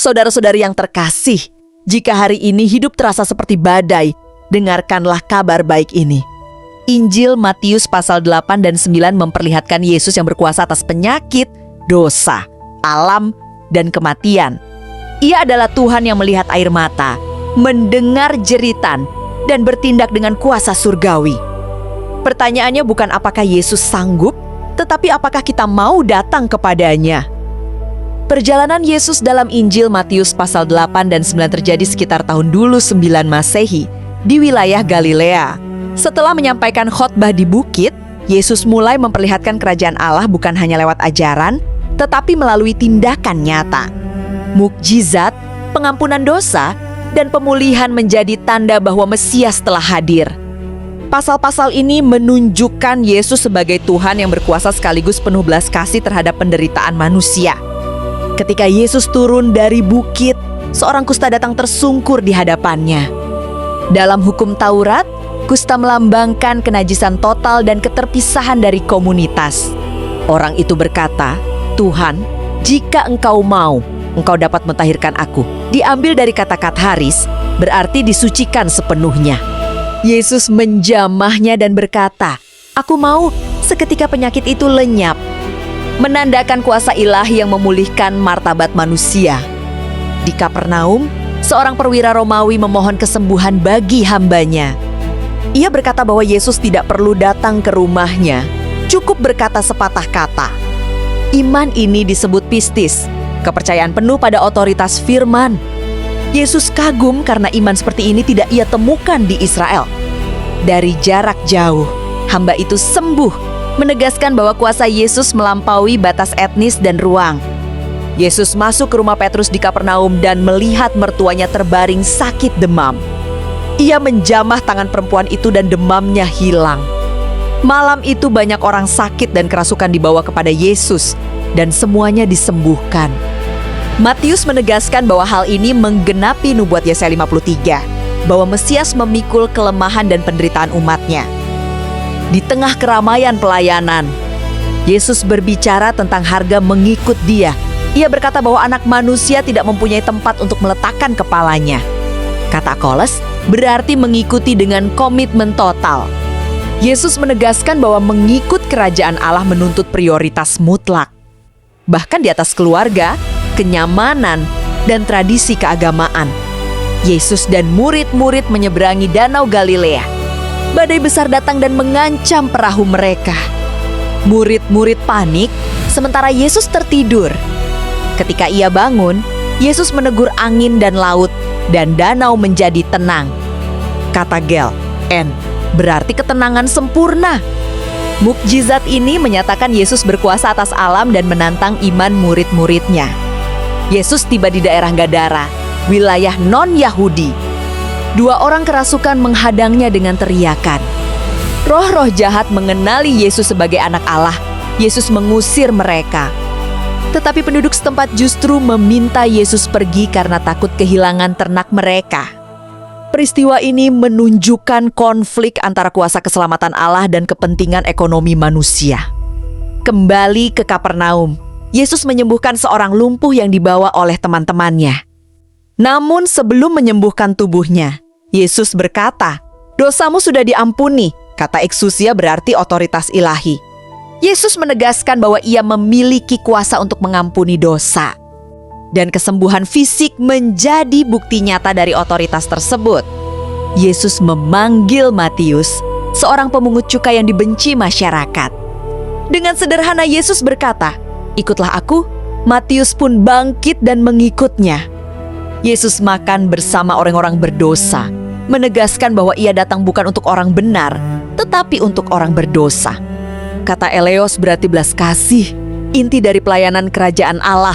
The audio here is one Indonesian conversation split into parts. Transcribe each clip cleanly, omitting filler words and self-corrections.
Saudara-saudari yang terkasih, jika hari ini hidup terasa seperti badai, dengarkanlah kabar baik ini. Injil Matius pasal 8 dan 9 memperlihatkan Yesus yang berkuasa atas penyakit, dosa, alam, dan kematian. Ia adalah Tuhan yang melihat air mata, mendengar jeritan, dan bertindak dengan kuasa surgawi. Pertanyaannya bukan apakah Yesus sanggup, tetapi apakah kita mau datang kepadanya. Perjalanan Yesus dalam Injil Matius pasal 8 dan 9 terjadi sekitar tahun dulu 9 Masehi di wilayah Galilea. Setelah menyampaikan khotbah di bukit, Yesus mulai memperlihatkan kerajaan Allah bukan hanya lewat ajaran, tetapi melalui tindakan nyata. Mukjizat, pengampunan dosa, dan pemulihan menjadi tanda bahwa Mesias telah hadir. Pasal-pasal ini menunjukkan Yesus sebagai Tuhan yang berkuasa sekaligus penuh belas kasih terhadap penderitaan manusia. Ketika Yesus turun dari bukit, seorang kusta datang tersungkur di hadapannya. Dalam hukum Taurat, kusta melambangkan kenajisan total dan keterpisahan dari komunitas. Orang itu berkata, "Tuhan, jika Engkau mau, Engkau dapat mentahirkan aku." Diambil dari kata katharis, berarti disucikan sepenuhnya. Yesus menjamahnya dan berkata, "Aku mau." Seketika penyakit itu lenyap, menandakan kuasa ilahi yang memulihkan martabat manusia. Di Kapernaum, seorang perwira Romawi memohon kesembuhan bagi hambanya. Ia berkata bahwa Yesus tidak perlu datang ke rumahnya, cukup berkata sepatah kata. Iman ini disebut pistis, kepercayaan penuh pada otoritas firman. Yesus kagum karena iman seperti ini tidak ia temukan di Israel. Dari jarak jauh, hamba itu sembuh, menegaskan bahwa kuasa Yesus melampaui batas etnis dan ruang. Yesus masuk ke rumah Petrus di Kapernaum dan melihat mertuanya terbaring sakit demam. Ia menjamah tangan perempuan itu dan demamnya hilang. Malam itu banyak orang sakit dan kerasukan dibawa kepada Yesus dan semuanya disembuhkan. Matius menegaskan bahwa hal ini menggenapi nubuat Yesaya 53, bahwa Mesias memikul kelemahan dan penderitaan umatnya. Di tengah keramaian pelayanan, Yesus berbicara tentang harga mengikut Dia. Ia berkata bahwa anak manusia tidak mempunyai tempat untuk meletakkan kepalanya. Kata Koles berarti mengikuti dengan komitmen total. Yesus menegaskan bahwa mengikut kerajaan Allah menuntut prioritas mutlak. Bahkan di atas keluarga, kenyamanan, dan tradisi keagamaan. Yesus dan murid-murid menyeberangi Danau Galilea. Badai besar datang dan mengancam perahu mereka. Murid-murid panik, sementara Yesus tertidur. Ketika ia bangun, Yesus menegur angin dan laut, dan danau menjadi tenang. Kata Gel, N, berarti ketenangan sempurna. Mukjizat ini menyatakan Yesus berkuasa atas alam dan menantang iman murid-muridnya. Yesus tiba di daerah Gadara, wilayah non-Yahudi. 2 orang kerasukan menghadangnya dengan teriakan. Roh-roh jahat mengenali Yesus sebagai anak Allah. Yesus mengusir mereka. Tetapi penduduk setempat justru meminta Yesus pergi karena takut kehilangan ternak mereka. Peristiwa ini menunjukkan konflik antara kuasa keselamatan Allah dan kepentingan ekonomi manusia. Kembali ke Kapernaum, Yesus menyembuhkan seorang lumpuh yang dibawa oleh teman-temannya. Namun sebelum menyembuhkan tubuhnya, Yesus berkata, "Dosamu sudah diampuni." Kata eksusia berarti otoritas ilahi. Yesus menegaskan bahwa ia memiliki kuasa untuk mengampuni dosa. Dan kesembuhan fisik menjadi bukti nyata dari otoritas tersebut. Yesus memanggil Matius, seorang pemungut cukai yang dibenci masyarakat. Dengan sederhana Yesus berkata, "Ikutlah aku." Matius pun bangkit dan mengikutnya. Yesus makan bersama orang-orang berdosa, menegaskan bahwa ia datang bukan untuk orang benar, tetapi untuk orang berdosa. Kata Eleos berarti belas kasih, inti dari pelayanan kerajaan Allah.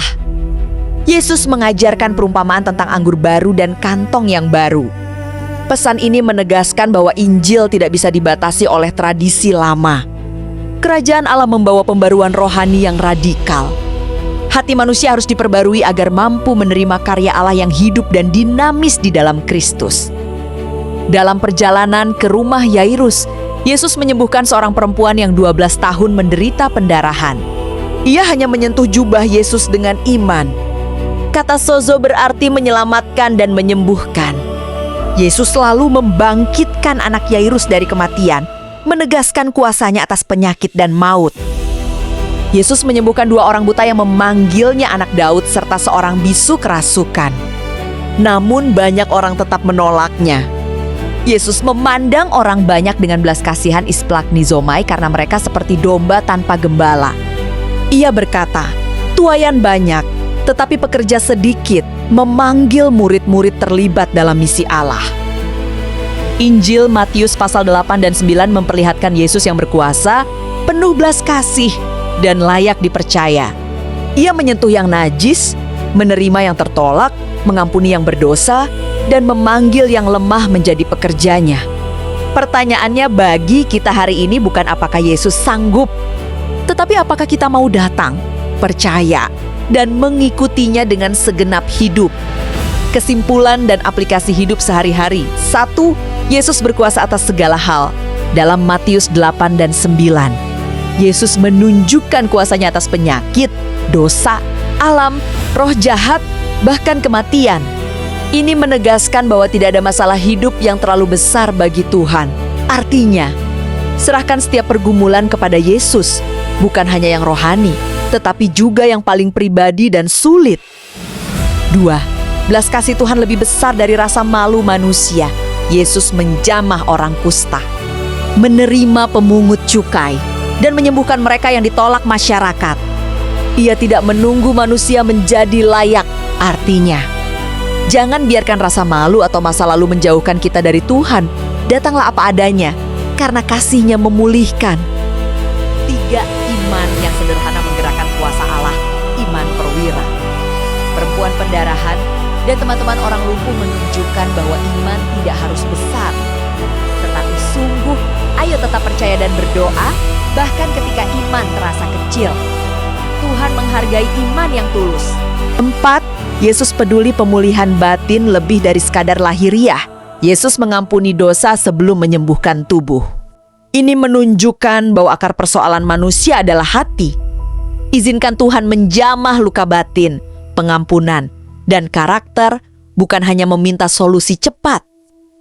Yesus mengajarkan perumpamaan tentang anggur baru dan kantong yang baru. Pesan ini menegaskan bahwa Injil tidak bisa dibatasi oleh tradisi lama. Kerajaan Allah membawa pembaruan rohani yang radikal. Hati manusia harus diperbarui agar mampu menerima karya Allah yang hidup dan dinamis di dalam Kristus. Dalam perjalanan ke rumah Yairus, Yesus menyembuhkan seorang perempuan yang 12 tahun menderita pendarahan. Ia hanya menyentuh jubah Yesus dengan iman. Kata sozo berarti menyelamatkan dan menyembuhkan. Yesus selalu membangkitkan anak Yairus dari kematian, menegaskan kuasanya atas penyakit dan maut. Yesus menyembuhkan 2 orang buta yang memanggilnya anak Daud serta seorang bisu kerasukan. Namun banyak orang tetap menolaknya. Yesus memandang orang banyak dengan belas kasihan isplaknizomai karena mereka seperti domba tanpa gembala. Ia berkata, "Tuaian banyak, tetapi pekerja sedikit," memanggil murid-murid terlibat dalam misi Allah. Injil Matius pasal 8 dan 9 memperlihatkan Yesus yang berkuasa, penuh belas kasih, dan layak dipercaya. Ia menyentuh yang najis, menerima yang tertolak, mengampuni yang berdosa, dan memanggil yang lemah menjadi pekerjanya. Pertanyaannya bagi kita hari ini bukan apakah Yesus sanggup, tetapi apakah kita mau datang, percaya, dan mengikutinya dengan segenap hidup. Kesimpulan dan aplikasi hidup sehari-hari. 1. Yesus berkuasa atas segala hal. Dalam Matius 8 dan 9. Yesus menunjukkan kuasanya atas penyakit, dosa, alam, roh jahat, bahkan kematian. Ini menegaskan bahwa tidak ada masalah hidup yang terlalu besar bagi Tuhan. Artinya, serahkan setiap pergumulan kepada Yesus, bukan hanya yang rohani, tetapi juga yang paling pribadi dan sulit. 2. Belas kasih Tuhan lebih besar dari rasa malu manusia. Yesus menjamah orang kusta, menerima pemungut cukai, dan menyembuhkan mereka yang ditolak masyarakat. Ia tidak menunggu manusia menjadi layak. Artinya, jangan biarkan rasa malu atau masa lalu menjauhkan kita dari Tuhan. Datanglah apa adanya, karena kasih-Nya memulihkan. 3. Iman yang sederhana menggerakkan kuasa Allah, iman perwira. Perempuan pendarahan dan teman-teman orang lumpuh menunjukkan bahwa iman tidak harus besar. Tetapi sungguh, ayo tetap percaya dan berdoa, bahkan ketika iman terasa kecil. Tuhan menghargai iman yang tulus. 4. Yesus peduli pemulihan batin lebih dari sekadar lahiriah. Yesus mengampuni dosa sebelum menyembuhkan tubuh. Ini menunjukkan bahwa akar persoalan manusia adalah hati. Izinkan Tuhan menjamah luka batin, pengampunan, dan karakter, bukan hanya meminta solusi cepat.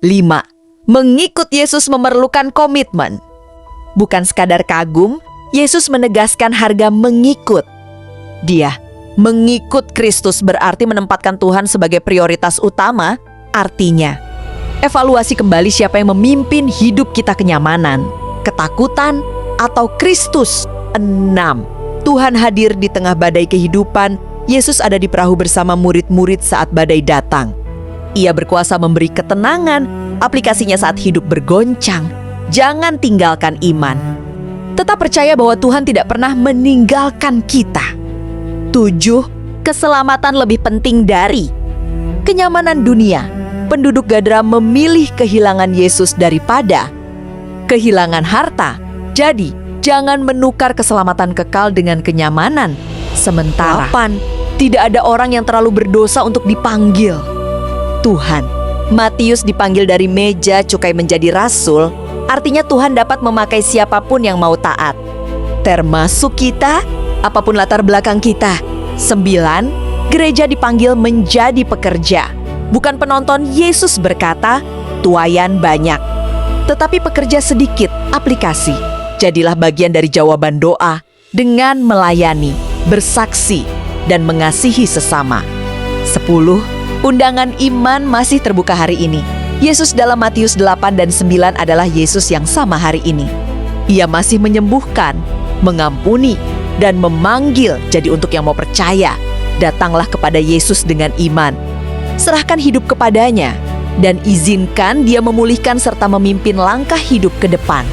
5. Mengikut Yesus memerlukan komitmen. Bukan sekadar kagum, Yesus menegaskan harga mengikut. Dia mengikut Kristus berarti menempatkan Tuhan sebagai prioritas utama. Artinya, evaluasi kembali siapa yang memimpin hidup kita, kenyamanan, ketakutan, atau Kristus. 6. Tuhan hadir di tengah badai kehidupan. Yesus ada di perahu bersama murid-murid saat badai datang. Ia berkuasa memberi ketenangan, aplikasinya saat hidup bergoncang. Jangan tinggalkan iman. Tetap percaya bahwa Tuhan tidak pernah meninggalkan kita. 7. Keselamatan lebih penting dari kenyamanan dunia. Penduduk Gadara memilih kehilangan Yesus daripada kehilangan harta. Jadi, jangan menukar keselamatan kekal dengan kenyamanan. Sementara 8. Tidak ada orang yang terlalu berdosa untuk dipanggil Tuhan. Matius dipanggil dari meja cukai menjadi rasul. Artinya Tuhan dapat memakai siapapun yang mau taat, termasuk kita, apapun latar belakang kita. 9. Gereja dipanggil menjadi pekerja, bukan penonton. Yesus berkata, tuaian banyak, tetapi pekerja sedikit. Aplikasi, jadilah bagian dari jawaban doa dengan melayani, bersaksi, dan mengasihi sesama. 10. Undangan iman masih terbuka hari ini. Yesus dalam Matius 8 dan 9 adalah Yesus yang sama hari ini. Ia masih menyembuhkan, mengampuni, dan memanggil. Jadi untuk yang mau percaya, datanglah kepada Yesus dengan iman. Serahkan hidup kepadanya, dan izinkan Dia memulihkan serta memimpin langkah hidup ke depan.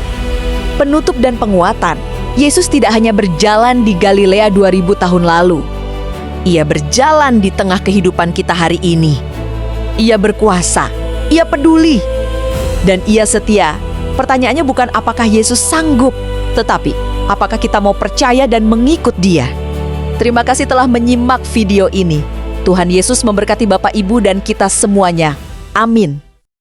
Penutup dan penguatan, Yesus tidak hanya berjalan di Galilea 2000 tahun lalu. Ia berjalan di tengah kehidupan kita hari ini. Ia berkuasa, Ia peduli, dan Ia setia. Pertanyaannya bukan apakah Yesus sanggup, tetapi apakah kita mau percaya dan mengikut Dia. Terima kasih telah menyimak video ini. Tuhan Yesus memberkati Bapak, Ibu, dan kita semuanya. Amin.